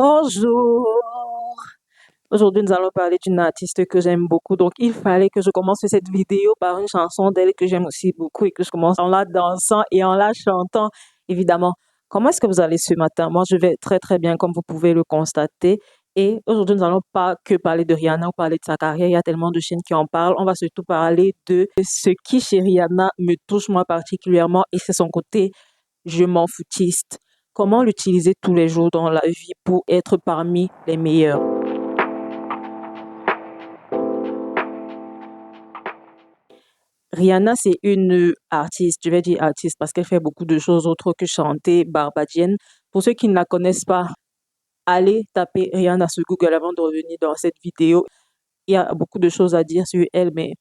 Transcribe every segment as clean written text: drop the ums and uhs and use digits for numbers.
Bonjour. Aujourd'hui, nous allons parler d'une artiste que j'aime beaucoup. Donc, il fallait que je commence cette vidéo par une chanson d'elle que j'aime aussi beaucoup et que je commence en la dansant et en la chantant, évidemment. Comment est-ce que vous allez ce matin? Moi, je vais très, très bien, comme vous pouvez le constater. Et aujourd'hui, nous n'allons pas que parler de Rihanna ou parler de sa carrière. Il y a tellement de chaînes qui en parlent. On va surtout parler de ce qui, chez Rihanna, me touche moi particulièrement et c'est son côté je m'en foutiste. Comment l'utiliser tous les jours dans la vie pour être parmi les meilleurs? Rihanna, c'est une artiste, je vais dire artiste parce qu'elle fait beaucoup de choses autres que chanter barbadienne. Pour ceux qui ne la connaissent pas, allez taper Rihanna sur Google avant de revenir dans cette vidéo. Il y a beaucoup de choses à dire sur elle, mais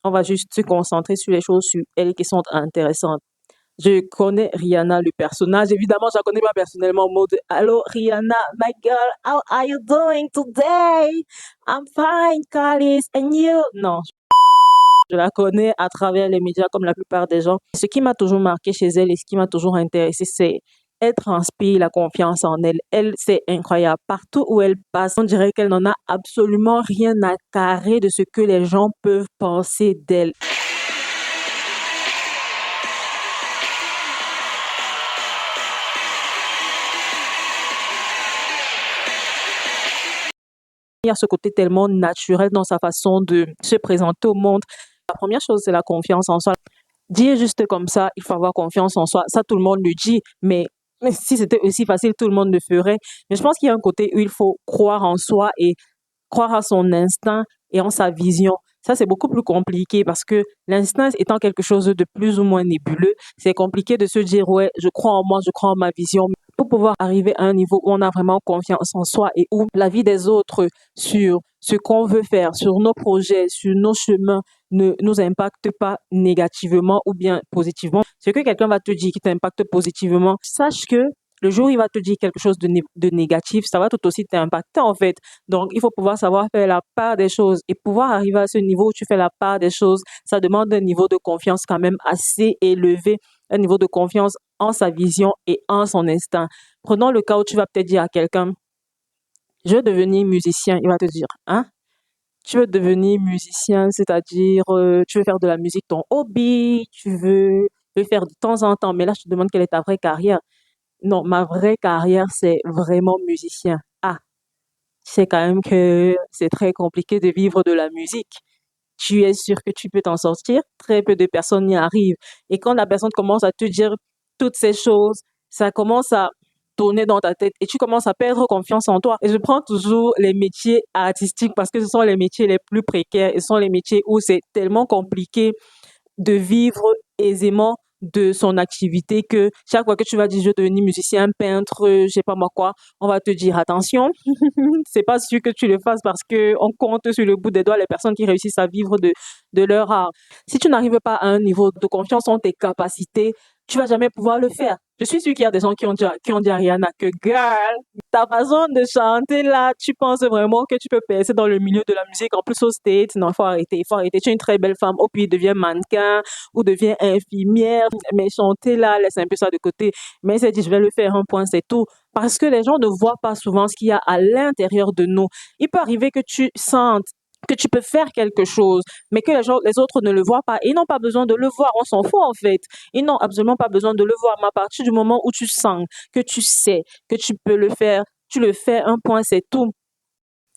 on va juste se concentrer sur les choses sur elle qui sont intéressantes. Je connais Rihanna, le personnage. Évidemment, je la connais pas personnellement en mode Allô Rihanna, my girl, how are you doing today? I'm fine, Carlis, and you? Non, je la connais à travers les médias comme la plupart des gens. Ce qui m'a toujours marqué chez elle et ce qui m'a toujours intéressé, c'est elle transpire la confiance en elle. Elle, c'est incroyable. Partout où elle passe, on dirait qu'elle n'en a absolument rien à carrer de ce que les gens peuvent penser d'elle. Il y a ce côté tellement naturel dans sa façon de se présenter au monde. La première chose, c'est la confiance en soi. Dire juste comme ça, il faut avoir confiance en soi. Ça, tout le monde le dit, mais si c'était aussi facile, tout le monde le ferait. Mais je pense qu'il y a un côté où il faut croire en soi et croire à son instinct et en sa vision. Ça, c'est beaucoup plus compliqué parce que l'instinct étant quelque chose de plus ou moins nébuleux, c'est compliqué de se dire, ouais, je crois en moi, je crois en ma vision. Pour pouvoir arriver à un niveau où on a vraiment confiance en soi et où la vie des autres sur ce qu'on veut faire, sur nos projets, sur nos chemins, ne nous impacte pas négativement ou bien positivement. Ce que quelqu'un va te dire qui t'impacte positivement, sache que le jour où il va te dire quelque chose de négatif, ça va tout aussi t'impacter en fait. Donc, il faut pouvoir savoir faire la part des choses et pouvoir arriver à ce niveau où tu fais la part des choses. Ça demande un niveau de confiance quand même assez élevé, un niveau de confiance en sa vision et en son instinct. Prenons le cas où tu vas peut-être dire à quelqu'un, je veux devenir musicien. Il va te dire, hein? Tu veux devenir musicien, c'est-à-dire tu veux faire de la musique ton hobby, tu veux le faire de temps en temps, mais là je te demande quelle est ta vraie carrière. Non, ma vraie carrière, c'est vraiment musicien. Ah, c'est quand même que c'est très compliqué de vivre de la musique. Tu es sûr que tu peux t'en sortir? Très peu de personnes y arrivent. Et quand la personne commence à te dire toutes ces choses, ça commence à tourner dans ta tête et tu commences à perdre confiance en toi. Et je prends toujours les métiers artistiques parce que ce sont les métiers les plus précaires et ce sont les métiers où c'est tellement compliqué de vivre aisément de son activité que chaque fois que tu vas dire je veux devenir musicien, peintre, je sais pas moi quoi, on va te dire attention, c'est pas sûr que tu le fasses parce que on compte sur le bout des doigts les personnes qui réussissent à vivre de leur art. Si tu n'arrives pas à un niveau de confiance en tes capacités, tu vas jamais pouvoir le faire. Je suis sûre qu'il y a des gens qui ont dit à Rihanna que girl, ta façon de chanter là, tu penses vraiment que tu peux percer dans le milieu de la musique. En plus au States, non, il faut arrêter, il faut arrêter. Tu es une très belle femme. Au puis deviens mannequin ou deviens infirmière. Mais chanter là, laisse un peu ça de côté. Mais elle s'est dit, je vais le faire un point, c'est tout. Parce que les gens ne voient pas souvent ce qu'il y a à l'intérieur de nous. Il peut arriver que tu sentes que tu peux faire quelque chose, mais que les autres ne le voient pas. Ils n'ont pas besoin de le voir, on s'en fout en fait. Ils n'ont absolument pas besoin de le voir, mais à partir du moment où tu sens, que tu sais, que tu peux le faire, tu le fais, un point, c'est tout.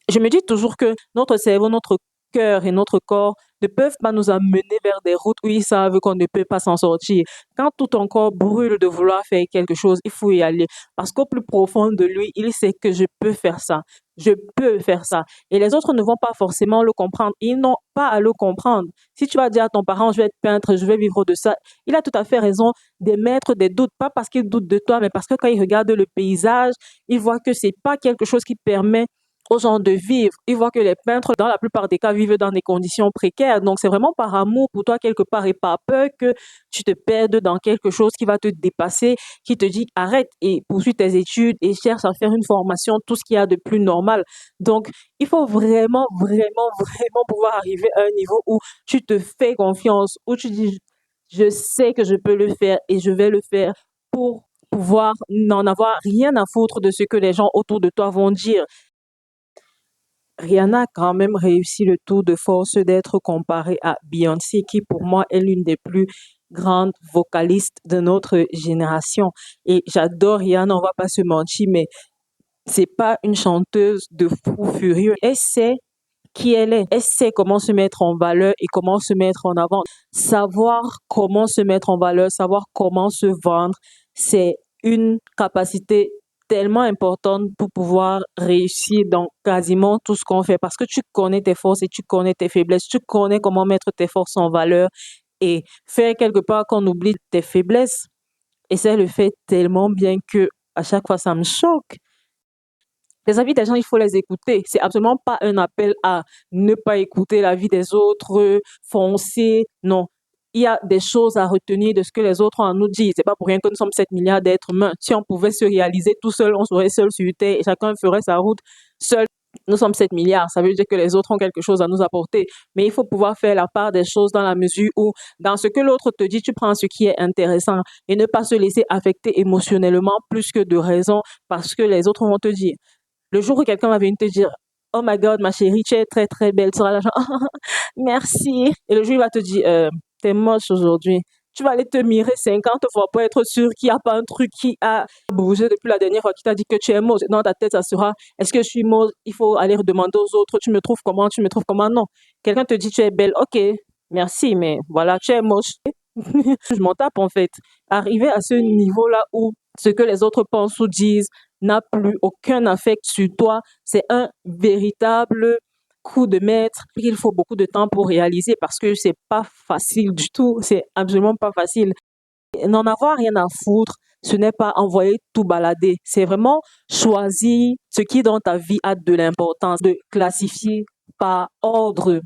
Je me dis toujours que notre cerveau, notre cœur et notre corps ne peuvent pas nous amener vers des routes où ils savent qu'on ne peut pas s'en sortir. Quand tout ton corps brûle de vouloir faire quelque chose, il faut y aller. Parce qu'au plus profond de lui, il sait que je peux faire ça. Je peux faire ça. Et les autres ne vont pas forcément le comprendre. Ils n'ont pas à le comprendre. Si tu vas dire à ton parent, je vais être peintre, je vais vivre de ça, il a tout à fait raison d'émettre des doutes. Pas parce qu'il doute de toi, mais parce que quand il regarde le paysage, il voit que c'est pas quelque chose qui permet aux gens de vivre. Ils voient que les peintres, dans la plupart des cas, vivent dans des conditions précaires. Donc, c'est vraiment par amour pour toi quelque part et par peur que tu te perdes dans quelque chose qui va te dépasser, qui te dit arrête et poursuis tes études et cherche à faire une formation, tout ce qu'il y a de plus normal. Donc, il faut vraiment, vraiment, vraiment pouvoir arriver à un niveau où tu te fais confiance, où tu dis je sais que je peux le faire et je vais le faire pour pouvoir n'en avoir rien à foutre de ce que les gens autour de toi vont dire. Rihanna a quand même réussi le tour de force d'être comparée à Beyoncé, qui pour moi est l'une des plus grandes vocalistes de notre génération. Et j'adore Rihanna, on va pas se mentir, mais c'est pas une chanteuse de fou furieux. Elle sait qui elle est. Elle sait comment se mettre en valeur et comment se mettre en avant. Savoir comment se mettre en valeur, savoir comment se vendre, c'est une capacité tellement importante pour pouvoir réussir dans quasiment tout ce qu'on fait parce que tu connais tes forces et tu connais tes faiblesses, tu connais comment mettre tes forces en valeur et faire quelque part qu'on oublie tes faiblesses. Et ça le fait tellement bien que à chaque fois ça me choque. Les avis des gens, il faut les écouter. C'est absolument pas un appel à ne pas écouter l'avis des autres, foncer. Non. Il y a des choses à retenir de ce que les autres ont à nous dire. C'est pas pour rien que nous sommes 7 milliards d'êtres humains. Si on pouvait se réaliser tout seul, on serait seul sur Terre et chacun ferait sa route seul. Nous sommes 7 milliards. Ça veut dire que les autres ont quelque chose à nous apporter. Mais il faut pouvoir faire la part des choses dans la mesure où, dans ce que l'autre te dit, tu prends ce qui est intéressant et ne pas se laisser affecter émotionnellement plus que de raison parce que les autres vont te dire. Le jour où quelqu'un va venir te dire, oh my God, ma chérie, tu es très très belle, tu seras là, genre, merci. Et le jour où il va te dire, t'es moche aujourd'hui. Tu vas aller te mirer 50 fois pour être sûr qu'il n'y a pas un truc qui a bougé depuis la dernière fois qui t'a dit que tu es moche. Dans ta tête, ça sera, est-ce que je suis moche? Il faut aller demander aux autres, tu me trouves comment? Tu me trouves comment? Non. Quelqu'un te dit, tu es belle, ok, merci, mais voilà, tu es moche. Je m'en tape en fait. Arriver à ce niveau-là où ce que les autres pensent ou disent n'a plus aucun affect sur toi, c'est un véritable coup de maître. Il faut beaucoup de temps pour réaliser parce que c'est pas facile du tout. C'est absolument pas facile. N'en avoir rien à foutre, ce n'est pas envoyer tout balader. C'est vraiment choisir ce qui dans ta vie a de l'importance, de classifier par ordre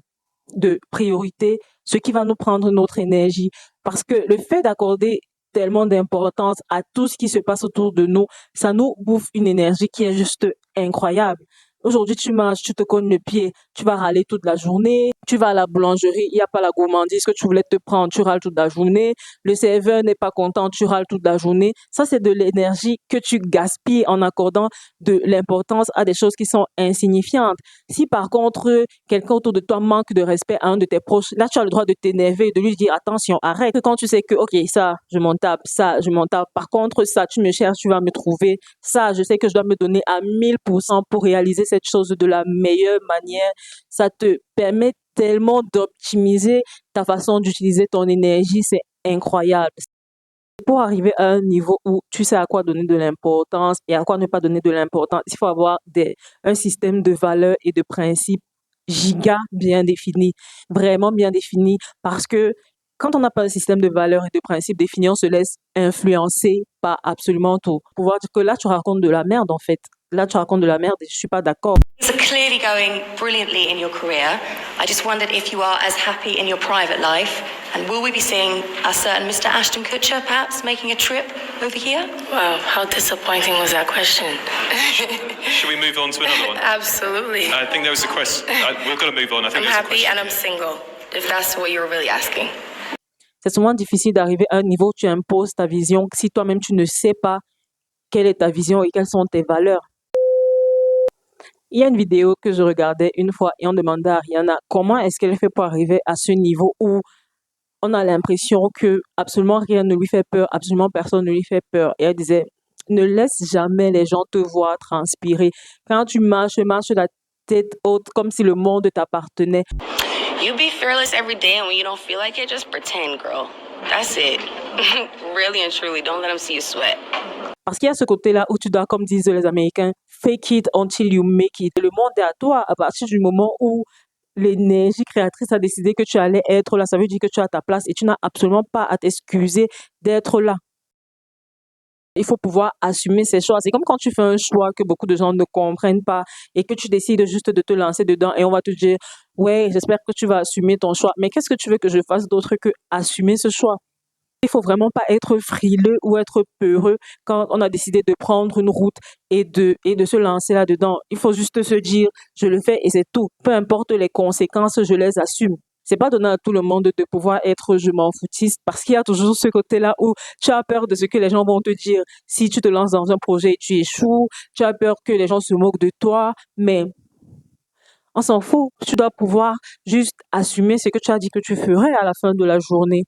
de priorité, ce qui va nous prendre notre énergie. Parce que le fait d'accorder tellement d'importance à tout ce qui se passe autour de nous, ça nous bouffe une énergie qui est juste incroyable. Aujourd'hui, tu marches, tu te cognes le pied, tu vas râler toute la journée, tu vas à la boulangerie, il n'y a pas la gourmandise que tu voulais te prendre, tu râles toute la journée, le serveur n'est pas content, tu râles toute la journée. Ça, c'est de l'énergie que tu gaspilles en accordant de l'importance à des choses qui sont insignifiantes. Si par contre, quelqu'un autour de toi manque de respect à un de tes proches, là, tu as le droit de t'énerver et de lui dire attention, arrête. Quand tu sais que, ok, ça, je m'en tape, ça, je m'en tape. Par contre, ça, tu me cherches, tu vas me trouver. Ça, je sais que je dois me donner à 1000% pour réaliser cette chose de la meilleure manière. Ça te permet tellement d'optimiser ta façon d'utiliser ton énergie. C'est incroyable. Pour arriver à un niveau où tu sais à quoi donner de l'importance et à quoi ne pas donner de l'importance, il faut avoir un système de valeurs et de principes giga bien défini, vraiment bien défini, parce que quand on n'a pas un système de valeurs et de principes définis, on se laisse influencer par absolument tout. Pouvoir dire que là, tu racontes de la merde, en fait. Là, tu racontes de la merde et je suis pas d'accord. Things are clearly going brilliantly in your career. I just wondered if you are as happy in your private life, and will we be seeing a certain Mr. Ashton Kutcher perhaps making a trip over here? Wow, how disappointing was that question? Should we move on to another one? Absolutely. I think there was a question. We're going to move on. I think I'm there's a happy question. and I'm single, if that's what you're really asking. C'est souvent difficile d'arriver à un niveau où tu imposes ta vision si toi-même tu ne sais pas quelle est ta vision et quelles sont tes valeurs. Il y a une vidéo que je regardais une fois et on demandait à Rihanna comment est-ce qu'elle fait pour arriver à ce niveau où on a l'impression que absolument rien ne lui fait peur, absolument personne ne lui fait peur. Et elle disait, ne laisse jamais les gens te voir transpirer. Quand tu marches la tête haute comme si le monde t'appartenait. You be fearless every day, and when you don't feel like it, just pretend, girl. That's it. Really and truly, don't let them see you sweat. Parce qu'il y a ce côté-là où tu dois, comme disent les Américains, fake it until you make it. Le monde est à toi à partir du moment où l'énergie créatrice a décidé que tu allais être là. Ça veut dire que tu as ta place et tu n'as absolument pas à t'excuser d'être là. Il faut pouvoir assumer ses choix. C'est comme quand tu fais un choix que beaucoup de gens ne comprennent pas et que tu décides juste de te lancer dedans et on va te dire, ouais, j'espère que tu vas assumer ton choix. Mais qu'est-ce que tu veux que je fasse d'autre que assumer ce choix? Il faut vraiment pas être frileux ou être peureux quand on a décidé de prendre une route et de se lancer là-dedans. Il faut juste se dire, je le fais et c'est tout. Peu importe les conséquences, je les assume. C'est pas donné à tout le monde de pouvoir être je m'en foutiste parce qu'il y a toujours ce côté-là où tu as peur de ce que les gens vont te dire. Si tu te lances dans un projet et tu échoues, tu as peur que les gens se moquent de toi, mais on s'en fout. Tu dois pouvoir juste assumer ce que tu as dit que tu ferais à la fin de la journée.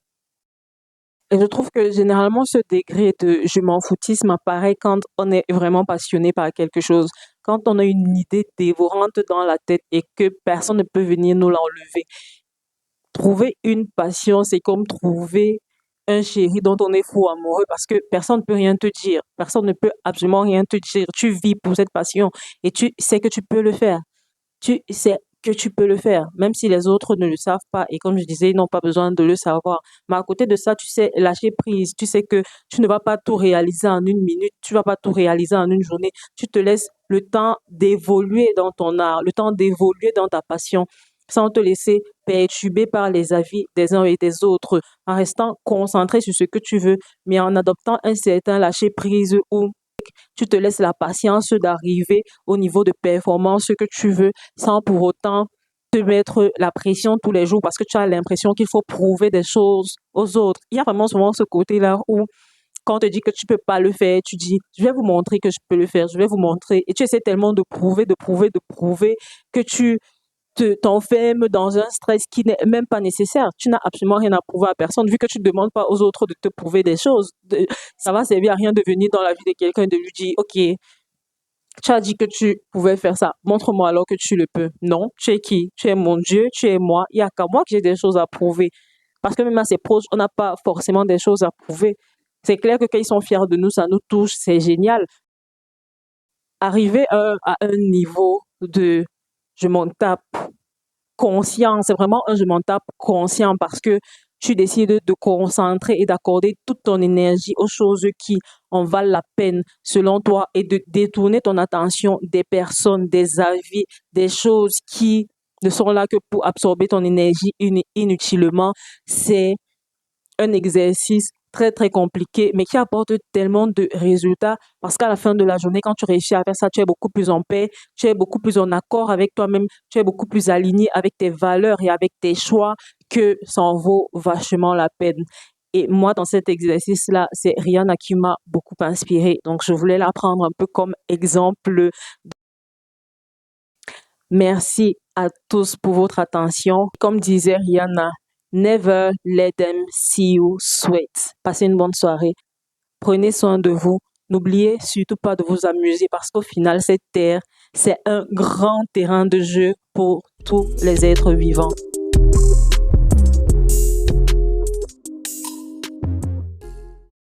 Et je trouve que généralement, ce degré de je m'en foutisme apparaît quand on est vraiment passionné par quelque chose, quand on a une idée dévorante dans la tête et que personne ne peut venir nous l'enlever. Trouver une passion, c'est comme trouver un chéri dont on est fou amoureux parce que personne ne peut rien te dire. Personne ne peut absolument rien te dire. Tu vis pour cette passion et tu sais que tu peux le faire. Tu sais que tu peux le faire, même si les autres ne le savent pas. Et comme je disais, ils n'ont pas besoin de le savoir. Mais à côté de ça, tu sais lâcher prise. Tu sais que tu ne vas pas tout réaliser en une minute. Tu vas pas tout réaliser en une journée. Tu te laisses le temps d'évoluer dans ton art, le temps d'évoluer dans ta passion, sans te laisser perturber par les avis des uns et des autres, en restant concentré sur ce que tu veux, mais en adoptant un certain lâcher prise où tu te laisses la patience d'arriver au niveau de performance que tu veux sans pour autant te mettre la pression tous les jours parce que tu as l'impression qu'il faut prouver des choses aux autres. Il y a vraiment souvent ce côté-là où quand on te dit que tu peux pas le faire, tu dis, je vais vous montrer que je peux le faire, je vais vous montrer. Et tu essaies tellement de prouver, de prouver, de prouver que tu t'enfermes dans un stress qui n'est même pas nécessaire. Tu n'as absolument rien à prouver à personne vu que tu ne demandes pas aux autres de te prouver des choses. Ça va servir à rien de venir dans la vie de quelqu'un et de lui dire, OK, tu as dit que tu pouvais faire ça. Montre-moi alors que tu le peux. Non, tu es qui? Tu es mon Dieu, tu es moi. Il n'y a qu'à moi que j'ai des choses à prouver. Parce que même à ses proches, on n'a pas forcément des choses à prouver. C'est clair que quand ils sont fiers de nous, ça nous touche, c'est génial. Arriver à un niveau de je m'en tape conscient, c'est vraiment un je m'en tape conscient parce que tu décides de te concentrer et d'accorder toute ton énergie aux choses qui en valent la peine selon toi et de détourner ton attention des personnes, des avis, des choses qui ne sont là que pour absorber ton énergie inutilement. C'est un exercice très très compliqué, mais qui apporte tellement de résultats parce qu'à la fin de la journée, quand tu réussis à faire ça, tu es beaucoup plus en paix, tu es beaucoup plus en accord avec toi-même, tu es beaucoup plus aligné avec tes valeurs et avec tes choix que ça en vaut vachement la peine. Et moi, dans cet exercice-là, c'est Rihanna qui m'a beaucoup inspirée. Donc, je voulais la prendre un peu comme exemple. Merci à tous pour votre attention. Comme disait Rihanna, never let them see you sweat. Passez une bonne soirée. Prenez soin de vous. N'oubliez surtout pas de vous amuser parce qu'au final, cette terre, c'est un grand terrain de jeu pour tous les êtres vivants.